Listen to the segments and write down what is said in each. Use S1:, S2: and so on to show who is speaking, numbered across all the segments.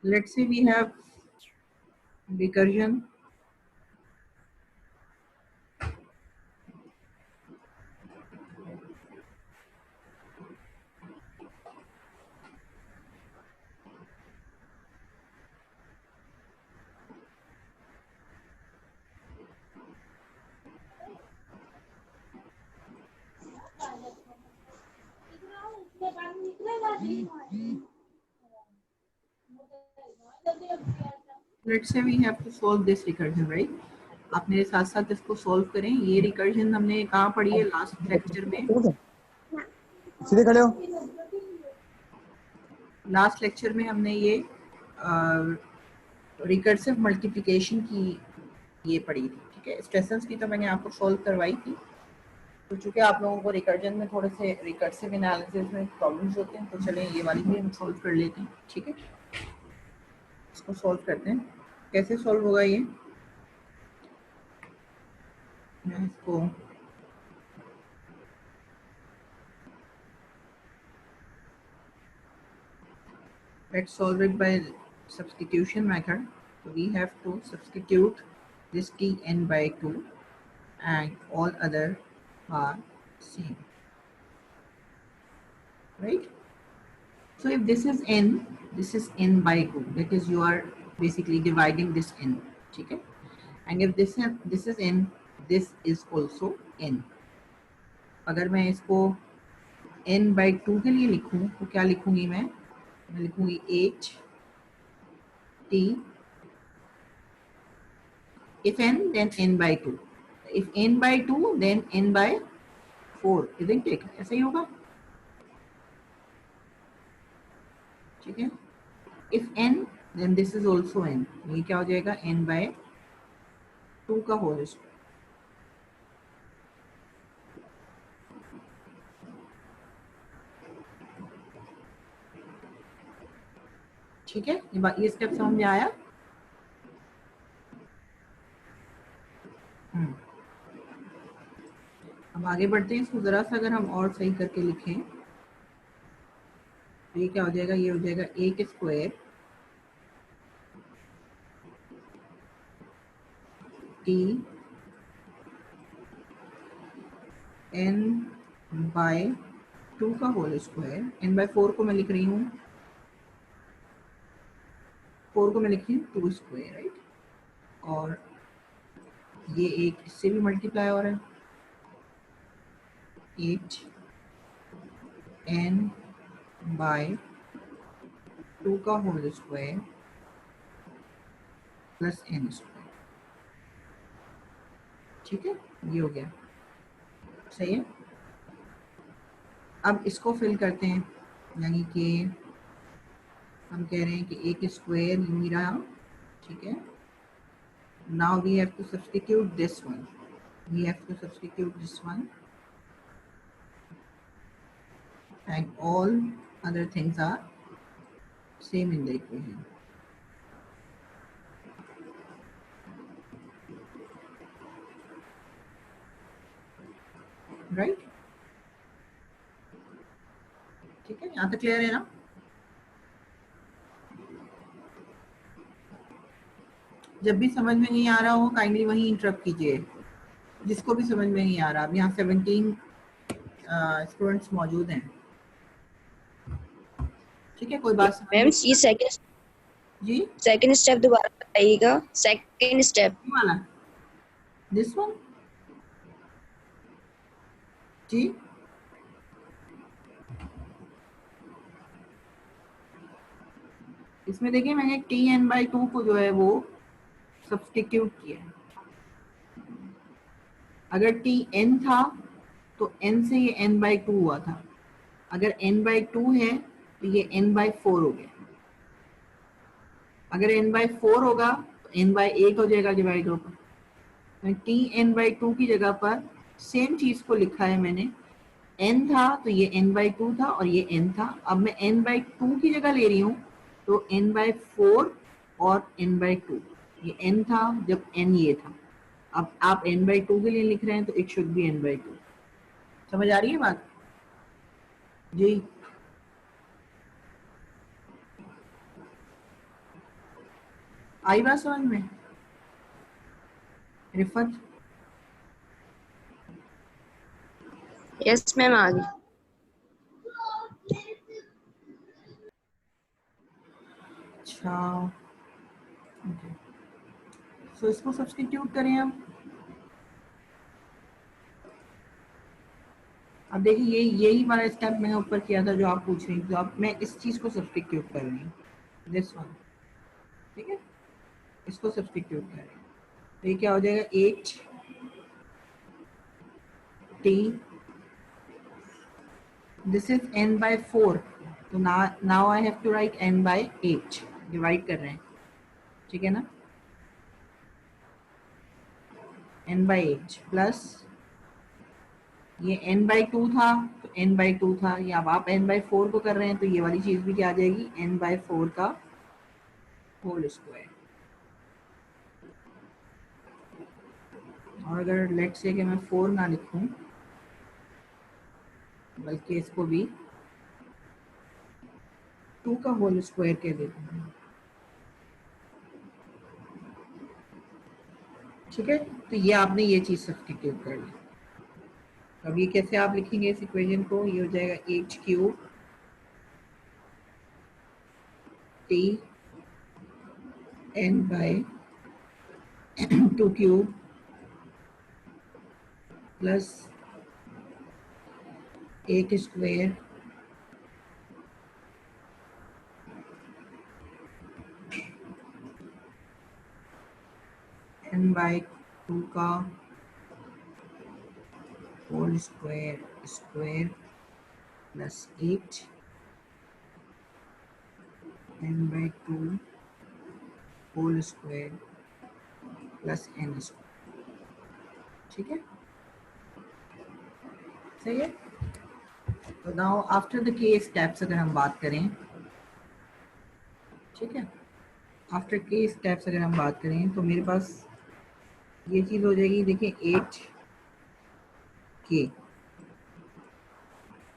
S1: Let's say we have recursion. Let's say we have to solve this recursion, right? आप मेरे साथ साथ इसको सॉल्व करें। ये रिकर्जन हमने कहाँ पढ़ी है? लास्ट लेक्चर में।
S2: सीधे खड़े हो।
S1: लास्ट लेक्चर में हमने ये रिकर्सिव मल्टीप्लिकेशन की ये पढ़ी थी, ठीक है। स्टेशंस की तो मैंने आपको सॉल्व करवाई थी। तो चूंकि आप लोगों को रिकर्जन में थोड़े से रिकर्सिव एनालिसिस में प्रॉब्लम्स होते हैं, तो चलें ये वाली भी हम सॉल्व कर लेते हैं, ठीक है। इसको सॉल्व करते हैं। कैसे सॉल्व होगा ये? मैं इसको let's solve it by substitution method. So we have to substitute this tn by 2 and all other are same, right? So if this is n, this is n by 2, that is you are basically dividing this n, ठीक है। and if this is n, this is also n. अगर मैं इसको n by 2 के लिए लिखूं तो क्या लिखूंगी मैं लिखूंगी h t, if n then n by 2, if n by 2 then n by 4, isn't it? ऐसा ही होगा, ठीक है। if n then this is also n, ये क्या हो जाएगा n by 2 का होल स्क्वायर, ठीक है। ये स्टेप समझ में आया? अब आगे बढ़ते हैं। इसको जरा सा अगर हम और सही करके लिखें तो ये क्या हो जाएगा? ये हो जाएगा a के स्क्वायर t n बाय 2 का होल स्क्वायर, n बाय 4 को मैं लिख रही हूँ, 4 को मैं लिख रही हूँ 2 स्क्वायर, राइट। और ये एक इससे भी मल्टीप्लाई हो रहा है, 8 n बाय 2 का whole square plus n square, ठीक है। ये हो गया, सही है। अब इसको फिल करते हैं, यानी कि हम कह रहे हैं कि a के स्क्वायर यूं ही रहा, ठीक है। Now we have to substitute this one, we have to substitute this one and all other things are same in the equation, right? ठीक है, यहाँ तक क्लियर है ना? जब भी समझ में नहीं आ रहा हो काइंडली वहीं इंटरप्ट कीजिए, जिसको भी समझ में नहीं आ रहा। अब यहाँ 17 स्टूडेंट्स मौजूद हैं, ठीक है। कोई बात
S3: मैम ये सेकंड स्टेप दोबारा बताइएगा। सेकंड स्टेप
S1: वाला दिस वन जी, इसमें देखिए मैंने tn by 2 को जो है वो सब्स्टिट्यूट किया है। अगर tn था तो n से ये n by 2 हुआ था, अगर n by 2 है तो ये n by 4 हो गया, अगर n by 4 होगा तो n by 8 हो जाएगा डिवाइडर पर। tn by 2 की जगह पर सेम चीज को लिखा है मैंने, n था तो ये n by 2 था और ये n था। अब मैं n by 2 की जगह ले रही हूँ तो n by 4 और n by 2, ये n था जब n ये था। अब आप n by 2 के लिए लिख रहे हैं तो it should be n by 2। समझ आ रही है बात जी? आई बात समझ में रिफत?
S3: यस मैम आ गई।
S1: अच्छा सो इसको सब्स्टिट्यूट करें अब देखिए यही वाला स्टेप मैंने ऊपर किया था जो आप पूछ रही थी, तो अब मैं इस चीज को सब्स्टिट्यूट कर रही हूँ, दिस वन, ठीक है, इसको सब्स्टिट्यूट कर रही हूँ, तो ये क्या हो जाएगा 8t, this is n by 4, तो now I have to write n by 8, divide कर रहे हैं, ठीक है ना, n by 8 प्लस ये n by 2 था तो n by 2 था, या अब आप n by 4 को कर रहे हैं तो ये वाली चीज भी क्या आ जाएगी n by 4 का होल स्क्वायर। और अगर लेट से कि मैं 4 ना लिखूं बल्कि इसको भी 2 का होल स्क्वायर कह देता हूं, ठीक है, तो ये आपने ये चीज सब्स्टिट्यूट कर ली। अब ये कैसे आप लिखेंगे इस इक्वेशन को, ये हो जाएगा h cube t n by 2 cube plus 8 square n by 2 का whole square plus 8 n by 2 whole square plus n square, ठीक है, सही है। तो now after the K steps अगर हम बात करें, ठीक है, आफ्टर के स्टेप्स अगर हम बात करें तो मेरे पास ये चीज हो जाएगी, देखिए 8k,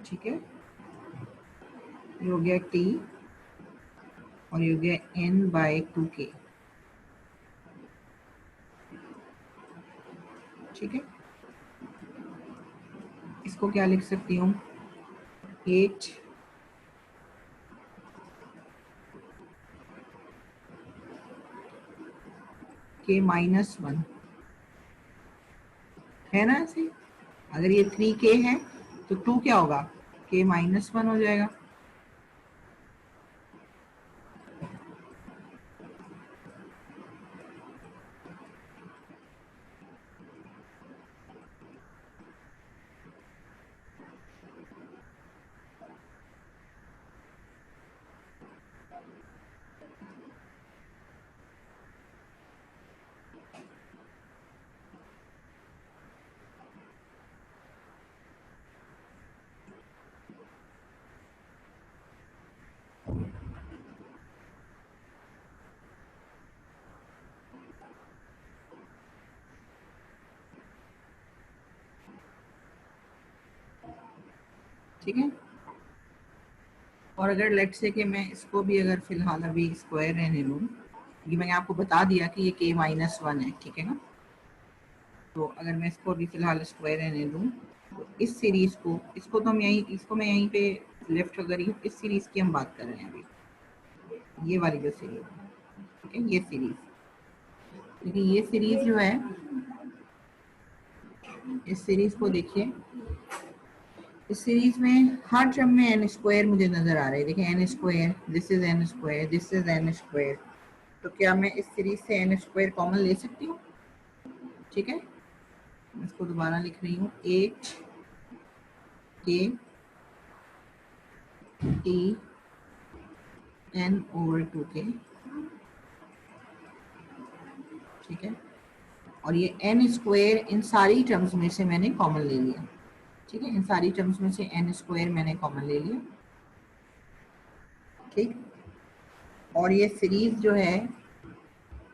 S1: ठीक है, ये हो गया t और ये हो गया n by 2k, ठीक है, इसको क्या लिख सकती हूँ 8 k माइनस 1 है ना ऐसे, अगर ये 3k है तो 2 क्या होगा k माइनस 1 हो जाएगा, ठीक है। और अगर लेट से कि मैं इसको भी अगर फिलहाल अभी स्क्वायर रहने दूँ, ये मैंने आपको बता दिया कि ये k माइनस 1 है, ठीक है ना, तो अगर मैं इसको अभी फिलहाल स्क्वायर रहने दूँ तो इस सीरीज को, इसको तो हम इसको मैं यहीं पे लेफ्ट कर रही हूँ, इस सीरीज की हम बात कर रहे हैं अभी, ये वाली जो सीरीज है, ठीक है, ये सीरीज, लेकिन ये सीरीज जो है, इस सीरीज को देखिए, इस सीरीज में हर टर्म में एन स्क्वायर मुझे नजर आ रहा है, देखिए n square, this is n square, this is n square, तो क्या मैं इस सीरीज से एन स्क्वायर कॉमन ले सकती हूँ, ठीक है, मैं इसको दोबारा लिख रही हूँ 8k t n over 2k, ठीक है, और ये n स्क्वायर इन सारी टर्म्स में से मैंने कॉमन ले लिया, ठीक है, इन सारी टर्म्स में से n स्क्वायर मैंने कॉमन ले लिया, ठीक, और ये सीरीज जो है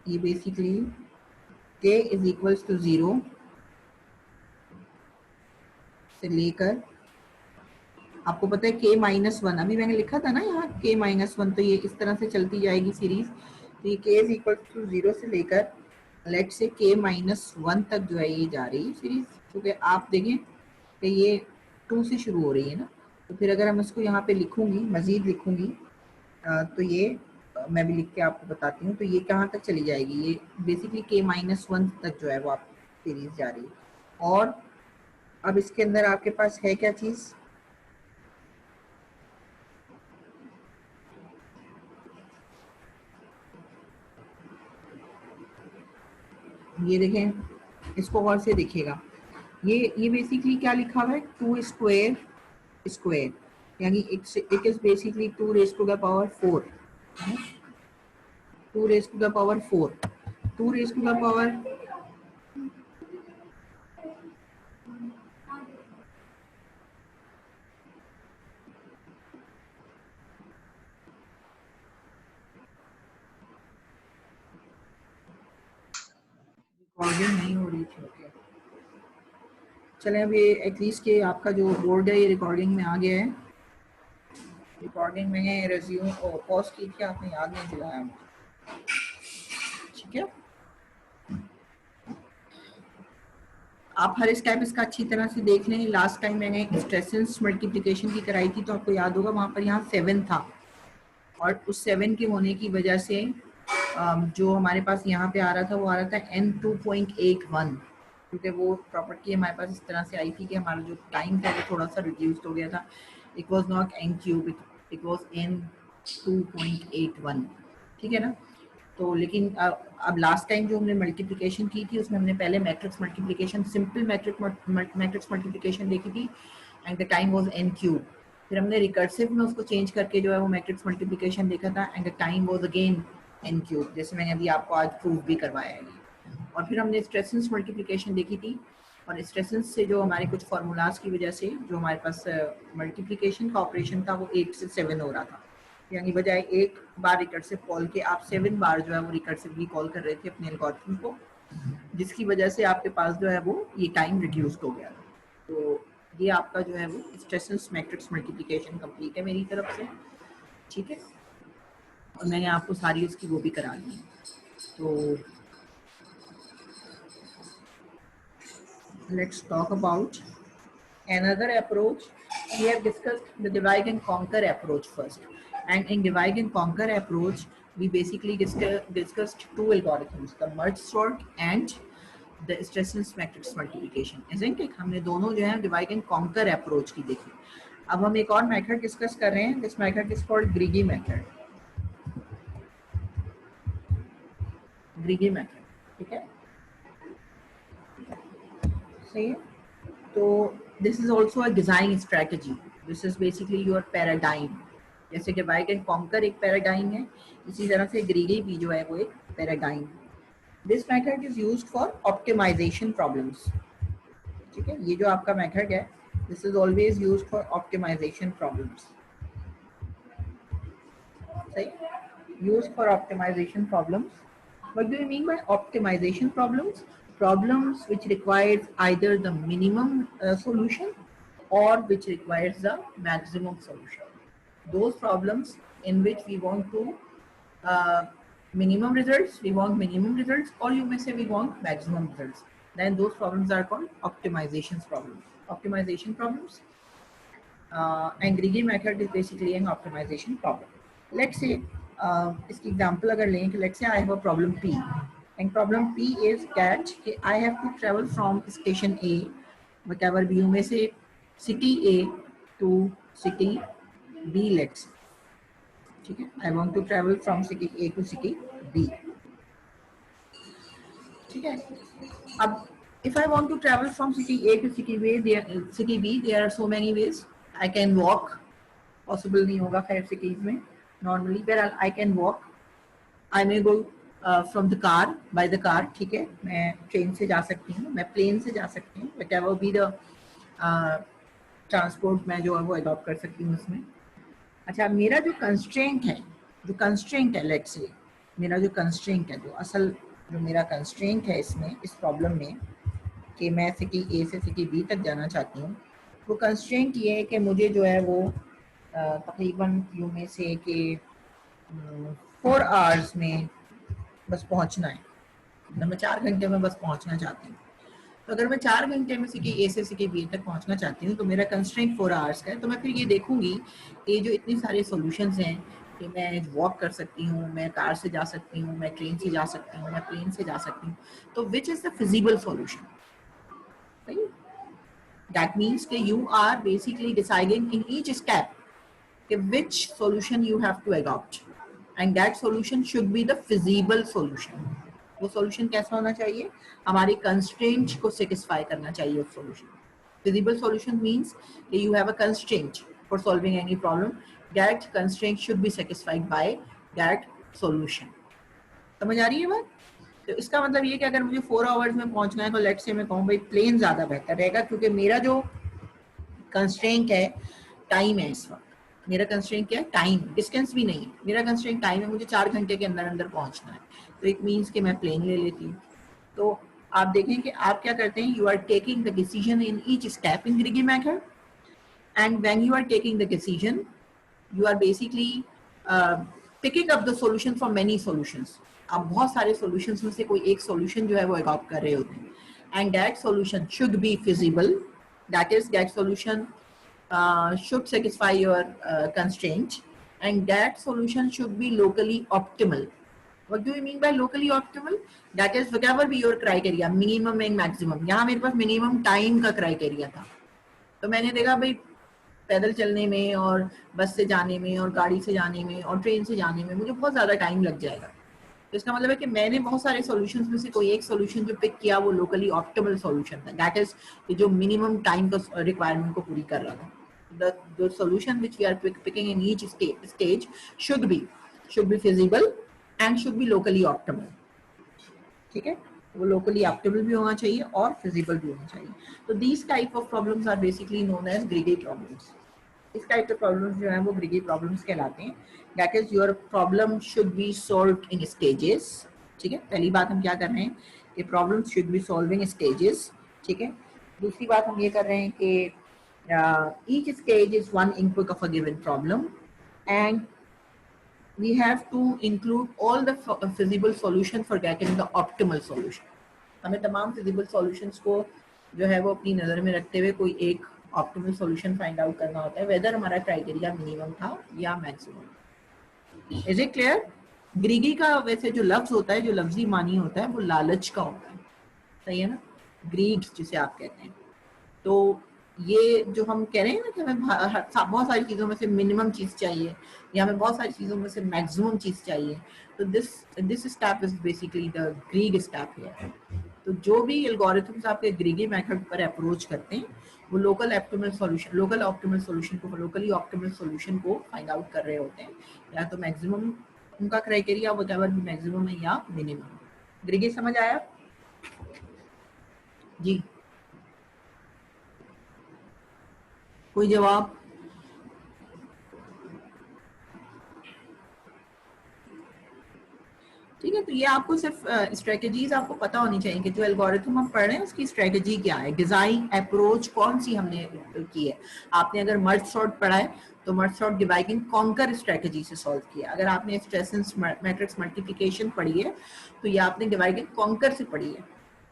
S1: ये basically k is equals to 0 से लेकर, आपको पता है k माइनस 1, अभी मैंने लिखा था ना यहाँ k माइनस 1, तो ये इस तरह से चलती जाएगी सीरीज तो ये k इज इक्वल टू 0 से लेकर लेट से k माइनस 1 तक जो है ये जा रही है सीरीज, क्योंकि आप देखें कि ये 2 से शुरू हो रही है ना, तो फिर अगर हम इसको यहाँ पे लिखूंगी, मजीद लिखूंगी, तो ये मैं भी लिख के आपको बताती हूँ, तो ये कहाँ तक चली जाएगी, ये बेसिकली k माइनस 1 तक जो है वो आप सीरीज जा रही है। और अब इसके अंदर आपके पास है क्या चीज़, ये देखें, इसको गौर से देखिएगा, ये बेसिकली क्या लिखा हुआ है, 2 स्क्वायर स्क्वायर, यानी it is basically 2 raise to the power 4, 2 raise to the power 4, 2 raise to the power, recording नहीं हो रही थी, ओके चलें, अब ये एटलीस्ट के आपका जो बोर्ड है ये रिकॉर्डिंग में आ गया है, रिकॉर्डिंग में रेज्यूम पॉज की थी आपने, याद नहीं दिलाया, ठीक है। आप हर स्टेप इसका अच्छी तरह से देख लें। लास्ट टाइम मैंने स्ट्रेसेंस मल्टीप्लिकेशन की कराई थी तो आपको याद होगा वहाँ पर यहाँ 7 था, और उस 7 के होने की वजह से जो हमारे पास यहाँ पे आ रहा था वो आ रहा था n2.81, क्योंकि वो प्रॉपर्टी हमारे पास इस तरह से आई थी कि हमारा जो टाइम था वो थोड़ा सा रिड्यूस्ड हो गया था, it was not n cube, it was n2.81, ठीक है ना। तो लेकिन अब लास्ट टाइम जो हमने मल्टीप्लिकेशन की थी उसमें हमने पहले matrix multiplication, simple matrix multiplication देखी थी, and the time was n cube. फिर हमने रिकर्सिव में उसको चेंज करके जो है वो मैट्रिक्स मल्टीप्लिकेशन देखा था, and the time was again n cube, जैसे मैंने अभी आपको आज प्रूफ भी करवाया है। और फिर हमने स्ट्रेसेंस मल्टीप्लिकेशन देखी थी, और स्ट्रेसेंस से जो हमारे कुछ फार्मूलाज की वजह से जो हमारे पास मल्टीप्लिकेशन का ऑपरेशन था वो 8 से 7 हो रहा था, यानी बजाय एक बार रिकर्सिव कॉल के आप 7 बार जो है वो रिकर्सिवली कॉल कर रहे थे अपने एल्गोरिथम को, जिसकी वजह से आपके पास जो है वो ये टाइम रिड्यूस्ड हो गया। तो ये आपका जो है वो स्ट्रेसेंस मैट्रिक्स मल्टीप्लिकेशन कंप्लीट है मेरी तरफ से, ठीक है, और मैंने आपको सारी उसकी वो भी करा दी। तो let's talk about another approach. We have discussed the divide and conquer approach first, and in divide and conquer approach we basically discussed two algorithms, the merge sort and the Stressens matrix multiplication, isn't it? हमने दोनों जो है divide and conquer approach की देखी। अब हम एक और मेथड डिस्कस कर रहे हैं, this method is called greedy method, greedy method, ठीक है, सही है। तो this is also a design strategy, this is basically your paradigm, जैसे divide and conquer एक paradigm है, इसी तरह से greedy भी जो है वो एक paradigm। this method is used for optimization problems, ठीक है, ये जो आपका मेथड है this is always used for optimization problems, सही, used for optimization problems। what do you mean by optimization problems? Problems which requires either the minimum solution or which requires the maximum solution. Those problems in which we want to minimum results, we want minimum results, or you may say we want maximum results. Then those problems are called optimization problems. Optimization problems. And Grigg method is basically an optimization problem. Let's say इसकी example अगर लें, let's say I have a problem P, and problem P is that I have to travel from station A, whatever be, में से city A to city B, let's say, ठीक है, I want to travel from city A to city B, ठीक है। अब if I want to travel from city A to city B, there are so many ways. I can walk, possible नहीं होगा खैर cities में, normally where I can walk, I may go from the car, by the car, ठीक है, मैं train से जा सकती हूँ, मैं प्लेन से जा सकती हूँ, whatever be the ट्रांसपोर्ट मैं जो है वो अडॉप्ट कर सकती हूँ उसमें। अच्छा, मेरा जो कंस्ट्रेंट है, लेट्स से मेरा जो कंस्ट्रेंट है, जो असल जो मेरा कंस्ट्रेंट है इसमें, इस प्रॉब्लम में, कि मैं सिटी ए से सिटी बी तक जाना चाहती हूँ, वो कंस्ट्रेंट ये है कि मुझे जो है वो तकरीबन यू में से कि 4 आवर्स में बस पहुंचना है, मतलब मैं 4 घंटे में बस पहुंचना चाहती हूँ। तो अगर मैं 4 घंटे में सीके ए से सीके बी तक पहुंचना चाहती हूँ तो मेरा कंस्ट्रेंट 4 आवर्स का है। तो मैं फिर ये देखूंगी कि जो इतने सारे सॉल्यूशंस हैं कि मैं वॉक कर सकती हूँ, मैं कार से जा सकती हूँ, मैं ट्रेन से जा सकती हूँ, मैं प्लेन से जा सकती हूँ, तो which is the feasible solution, right? That means कि you are basically deciding in each step कि which solution you have to adopt and that solution should be the feasible solution. वो solution कैसा होना चाहिए, हमारे constraint को satisfy करना चाहिए उस solution. Feasible solution means that you have a constraint for solving any problem. That constraint should be satisfied by that solution. समझ आ रही है बात? तो इसका मतलब ये कि अगर मुझे 4 आवर्स में पहुंचना है तो लेट्स से मैं कहूँ भाई प्लेन ज्यादा बेहतर रहेगा, क्योंकि मेरा जो कंस्ट्रेंट है टाइम है। इस वक्त मेरा कंस्ट्रेंट क्या है, टाइम, डिस्टेंस भी नहीं है, मेरा कंस्ट्रेंट टाइम है, मुझे 4 घंटे के अंदर अंदर पहुंचना है। तो इट मीन्स कि मैं प्लेन ले लेती हूँ। तो आप देखें कि आप क्या करते हैं, you are taking the decision in each step in greedy method, and when you are taking the decision you are basically picking up the solution from many solutions. आप बहुत सारे सॉल्यूशंस में से कोई एक सॉल्यूशन जो है वो अडॉप्ट कर रहे होते हैं, and that solution should be feasible, that is that solution should satisfy your constraint, and that solution should be locally optimal. What do you mean by locally optimal? That is whatever be your criteria, minimum and maximum. यहाँ मेरे पास minimum time का criteria था, तो मैंने देखा भाई पैदल चलने में और बस से जाने में और गाड़ी से जाने में और ट्रेन से जाने में मुझे बहुत ज़्यादा टाइम लग जाएगा। तो इसका मतलब है कि मैंने बहुत सारे सॉल्यूशंस में से कोई एक सॉल्यूशन जो पिक किया वो लोकली ऑप्टिमल सॉल्यूशन था, दैट इज जो मिनिमम टाइम का रिक्वायरमेंट को पूरी कर रहा था। The solution which we are picking in each stage should be feasible and should be locally optimal. ठीक है, वो लोकली ऑप्टिमल भी होना चाहिए और फिजिबल भी होना चाहिए। तो these type of problems are basically known as greedy problems. इस टाइप के प्रॉब्लम्स जो है वो ग्रीडी प्रॉब्लम्स कहलाते हैं। That is your problem should be solved in stages. ठीक है, पहली बात हम क्या कर रहे हैं कि problem should B solve in stages. ठीक है, दूसरी बात हम ये कर रहे हैं कि each stage is one input of a given problem and we have to include all the feasible solution for getting the optimal solution. हमें तमाम feasible solutions को जो है वो अपनी नज़र में रखते हुए कोई एक ऑप्टिमल सॉल्यूशन फाइंड आउट करना होता है, वेदर हमारा क्राइटेरिया मिनिमम था या maximum. Is it clear? Greedy का वैसे जो लफ्ज होता है, जो लफ्जी मानी होता है वो लालच का होता है, सही है ना, ग्रीड जिसे आप कहते हैं। तो ये जो हम कह रहे हैं ना कि हमें बहुत सारी चीज़ों में से मिनिमम चीज़ चाहिए या हमें बहुत सारी चीज़ों में से मैक्सिमम चीज़ चाहिए, तो this step is basically the greedy step है। तो जो भी एल्गोरिथम्स आपके ग्रीगी मेथड पर अप्रोच करते हैं वो लोकली ऑप्टिमल सॉल्यूशन को फाइंड आउट कर रहे होते हैं, या तो मैक्सिमम उनका क्राइटेरिया व्हाटएवर भी मैक्सिमम है या मिनिमम। ग्रीगी समझ आया जी? कोई जवाब? ठीक है, तो ये आपको सिर्फ स्ट्रेटजीज आपको पता होनी चाहिए कि जो एल्गोरिथम हम पढ़ रहे हैं उसकी स्ट्रेटजी क्या है, डिजाइन अप्रोच कौन सी हमने की है। आपने अगर मर्ज सॉर्ट पढ़ा है तो merge sort divide and conquer strategy से सॉल्व किया। अगर आपने स्ट्रेसेंस मैट्रिक्स मल्टीप्लिकेशन पढ़ी है तो ये आपने डिवाइड एंड कॉन्कर से पढ़ी है।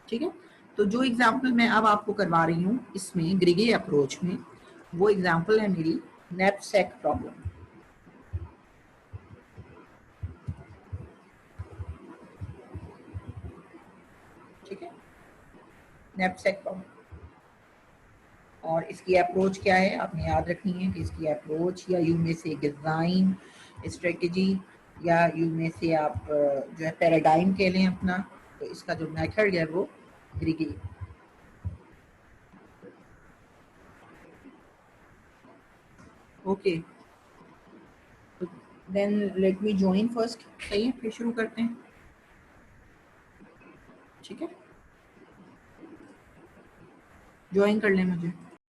S1: ठीक है, तो जो एग्जाम्पल मैं अब आपको करवा रही हूँ इसमें ग्रीगी अप्रोच में, वो एग्जाम्पल है मेरी नैपसैक प्रॉब्लम। ठीक है, नैपसैक प्रॉब्लम, और इसकी अप्रोच क्या है आपने याद रखनी है कि इसकी अप्रोच या यू में से डिज़ाइन स्ट्रेटजी या यू में से आप जो है पैराडाइम कह लें अपना, तो इसका जो मेथड है वो greedy. Okay, then let me join first. सही है, फिर शुरू करते हैं। ठीक है, ज्वाइन कर लें मुझे।